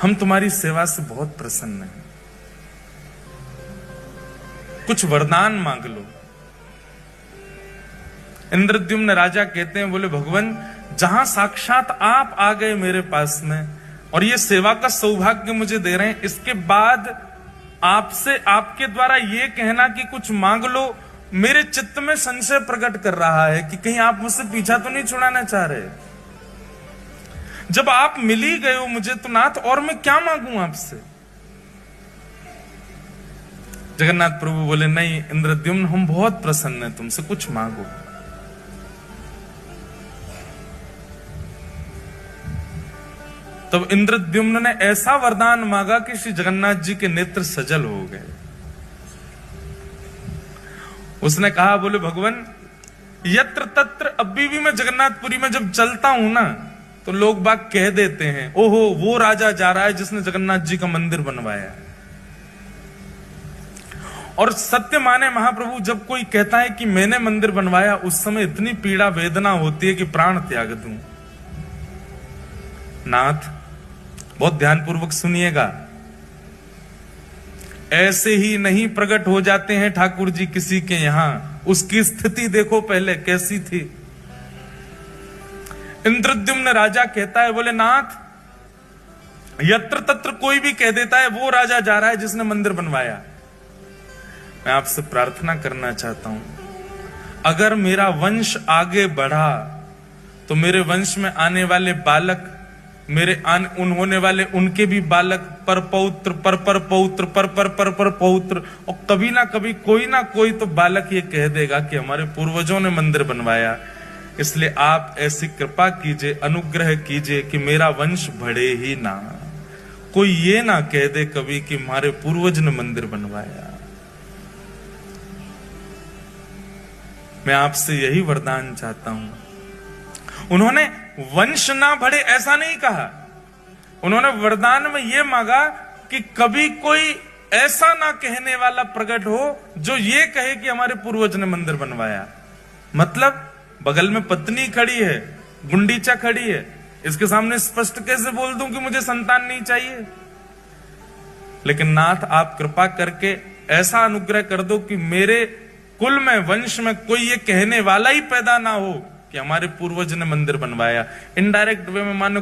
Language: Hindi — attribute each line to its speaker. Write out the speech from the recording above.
Speaker 1: हम तुम्हारी सेवा से बहुत प्रसन्न हैं, कुछ वरदान मांग लो। इंद्रद्युम्न राजा कहते हैं, बोले भगवान जहां साक्षात आप आ गए मेरे पास में और ये सेवा का सौभाग्य मुझे दे रहे हैं, इसके बाद आपसे आपके द्वारा ये कहना कि कुछ मांग लो, मेरे चित्त में संशय प्रकट कर रहा है कि कहीं आप मुझसे पीछा तो नहीं छुड़ाना चाह रहे। जब आप मिल ही गए हो मुझे तो नाथ और मैं क्या मांगू आपसे। जगन्नाथ प्रभु बोले, नहीं इंद्रद्युम्न हम बहुत प्रसन्न हैं तुमसे, कुछ मांगो। तब इंद्रद्युम्न ने ऐसा वरदान मांगा कि श्री जगन्नाथ जी के नेत्र सजल हो गए। उसने कहा, बोले भगवान यत्र तत्र, अभी भी मैं जगन्नाथपुरी में जब चलता हूं ना तो लोग बाग कह देते हैं, ओहो वो राजा जा रहा है जिसने जगन्नाथ जी का मंदिर बनवाया। और सत्य माने महाप्रभु, जब कोई कहता है कि मैंने मंदिर बनवाया, उस समय इतनी पीड़ा वेदना होती है कि प्राण त्याग दूं। नाथ बहुत ध्यानपूर्वक सुनिएगा, ऐसे ही नहीं प्रकट हो जाते हैं ठाकुर जी किसी के यहां। उसकी स्थिति देखो पहले कैसी थी। इंद्रद्युम्न राजा कहता है, बोले नाथ यत्र तत्र कोई भी कह देता है वो राजा जा रहा है जिसने मंदिर बनवाया। मैं आपसे प्रार्थना करना चाहता हूं, अगर मेरा वंश आगे बढ़ा तो मेरे वंश में आने वाले बालक, मेरे होने वाले उनके भी बालक पर पौत्र पर पौत्र पर पौत्र, और कभी ना कभी कोई ना कोई तो बालक ये कह देगा कि हमारे पूर्वजों ने मंदिर बनवाया। इसलिए आप ऐसी कृपा कीजिए, अनुग्रह कीजिए कि मेरा वंश बढ़े ही ना, कोई ये ना कह दे कभी कि हमारे पूर्वज ने मंदिर बनवाया। मैं आपसे यही वरदान चाहता हूं। उन्होंने वंश ना बढ़े ऐसा नहीं कहा, उन्होंने वरदान में यह मांगा कि कभी कोई ऐसा ना कहने वाला प्रकट हो जो ये कहे कि हमारे पूर्वज ने मंदिर बनवाया। मतलब बगल में पत्नी खड़ी है, गुंडीचा खड़ी है, इसके सामने स्पष्ट कैसे बोल दूं कि मुझे संतान नहीं चाहिए। लेकिन नाथ आप कृपा करके ऐसा अनुग्रह कर दो कि मेरे कुल में, वंश में कोई ये कहने वाला ही पैदा ना हो कि हमारे पूर्वज ने मंदिर बनवाया। इनडायरेक्ट वे में मानो